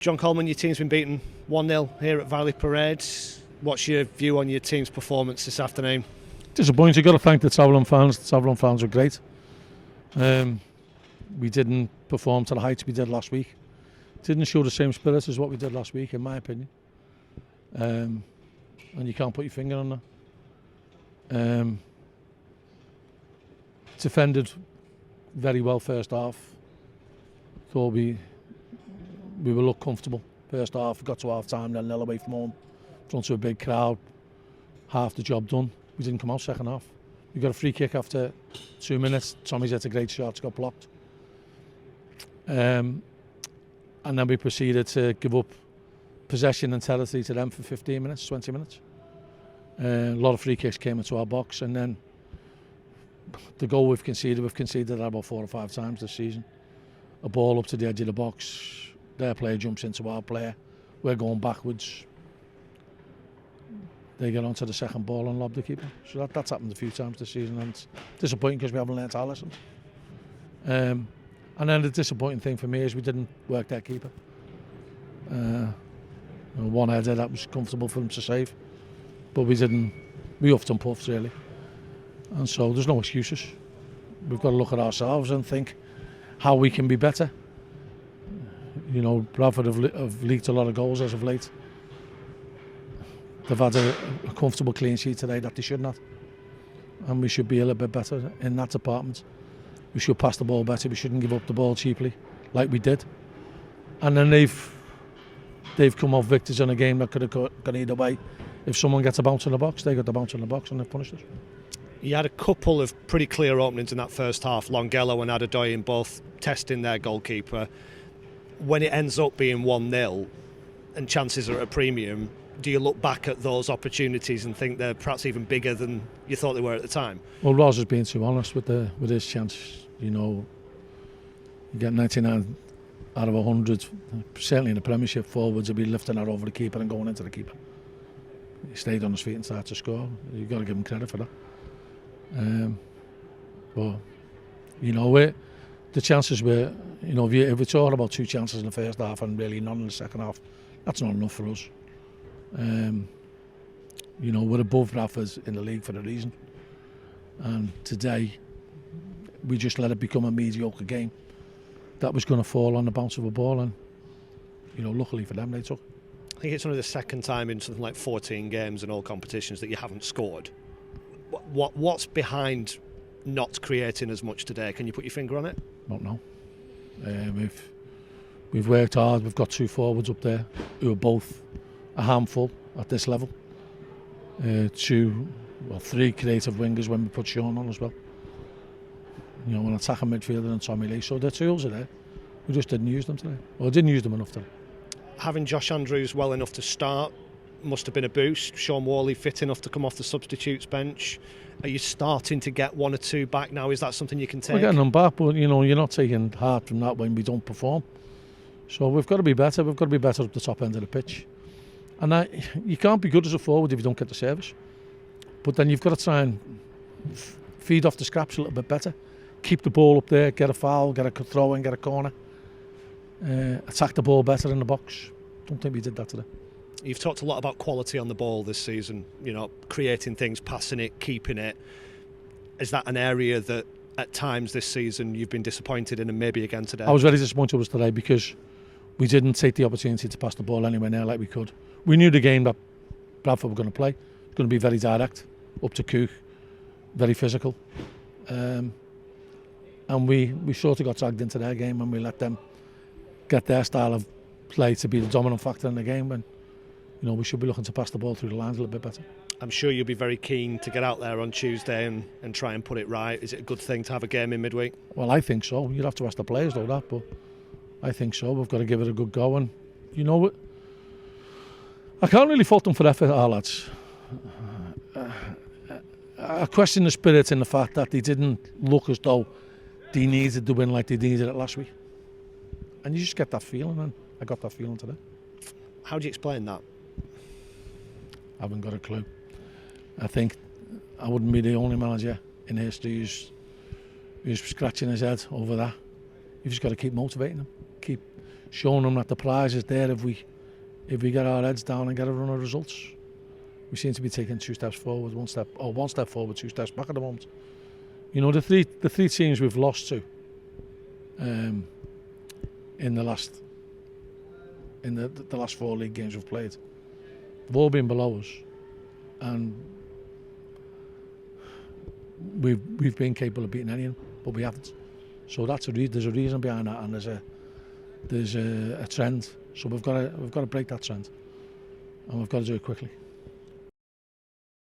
John Coleman, your team's been beaten 1-0 here at Valley Parade. What's your view on your team's performance this afternoon? Disappointing. You've got to thank the travelling fans. The travelling fans were great. We didn't perform to the heights we did last week. Didn't show the same spirit as what we did last week, in my opinion. And you can't put your finger on that. Defended very well first half. Thought we will look comfortable first half. We got to half time, then 0 away from home, in front of a big crowd. Half the job done. We didn't come out second half. We got a free kick after 2 minutes. Tommy's hit a great shot, it's got blocked. And then we proceeded to give up possession and territory to them for 15 minutes, 20 minutes. A lot of free kicks came into our box, and then the goal we've conceded that about 4 or 5 times this season. A ball up to the edge of the box, their player jumps into our player, we're going backwards. They get onto the second ball and lob the keeper. So that's happened a few times this season, and it's disappointing because we haven't learnt our lessons. And then the disappointing thing for me is we didn't work their keeper. One header that was comfortable for them to save, but we didn't. We huffed and puffed really, and so there's no excuses. We've got to look at ourselves and think how we can be better. You know, Bradford have leaked a lot of goals as of late. They've had a comfortable clean sheet today that they should not, and we should be a little bit better in that department. We should pass the ball better. We shouldn't give up the ball cheaply, like we did. And then they've come off victors in a game that could have gone either way. If someone gets a bounce in the box, they got the bounce in the box, and they've punished us. You had a couple of pretty clear openings in that first half. Longello and Adedoyin both testing their goalkeeper. When it ends up being 1-0 and chances are at a premium, do you look back at those opportunities and think they're perhaps even bigger than you thought they were at the time? Well, Ross has been too honest with his chance. You know, you get 99 out of 100. Certainly in the Premiership, forwards will be lifting that over the keeper and going into the keeper. He stayed on his feet and started to score. You've got to give him credit for that. But you know, the chances were, you know, if we're talking about 2 chances in the first half and really none in the second half, that's not enough for us. You know, we're above Bradford in the league for a reason, and today we just let it become a mediocre game that was going to fall on the bounce of a ball, and you know, luckily for them, they took. I think it's only the second time in something like 14 games in all competitions that you haven't scored. What's behind not creating as much today? Can you put your finger on it? Don't know. We've worked hard. We've got 2 forwards up there who are both a handful at this level. 3 creative wingers when we put Sean on as well. You know, an attacking midfielder and Tommy Lee. So the tools are there. We just didn't use them today. Or didn't use them enough today. Having Josh Andrews well enough to start must have been a boost. Sean Worley fit enough to come off the substitutes bench. Are you starting to get 1 or 2 back now? Is that something you can take? We're getting them back, but you know, you're not taking heart from that when we don't perform. So we've got to be better. We've got to be better up the top end of the pitch. And you can't be good as a forward if you don't get the service. But then you've got to try and feed off the scraps a little bit better. Keep the ball up there, get a foul, get a throw in, get a corner. Attack the ball better in the box. Don't think we did that today. You've talked a lot about quality on the ball this season, you know, creating things, passing it, keeping it. Is that an area that at times this season you've been disappointed in, and maybe again today? I was very disappointed with us today because we didn't take the opportunity to pass the ball anywhere near like we could. We knew the game that Bradford were going to play. It's going to be very direct, up to Cook, very physical. And we sort of got dragged into their game when we let them get their style of play to be the dominant factor in the game, when you know, we should be looking to pass the ball through the lines a little bit better. I'm sure you'll be very keen to get out there on Tuesday and try and put it right. Is it a good thing to have a game in midweek? Well, I think so. You'd have to ask the players though that, but I think so. We've got to give it a good go, and you know what? I can't really fault them for effort, our lads. I question the spirit in the fact that they didn't look as though they needed to win like they needed it last week. And you just get that feeling, and I got that feeling today. How do you explain that? I haven't got a clue. I think I wouldn't be the only manager in history who's scratching his head over that. You've just got to keep motivating them, keep showing them that the prize is there if we get our heads down and get a run of results. We seem to be taking 2 steps forward, 1 step forward, 2 steps back at the moment. You know, the three teams we've lost to in the last 4 league games we've played, they've all been below us, and we've been capable of beating any of them, but we haven't. So there's a reason behind that, and there's a trend. So we've got to break that trend, and we've got to do it quickly.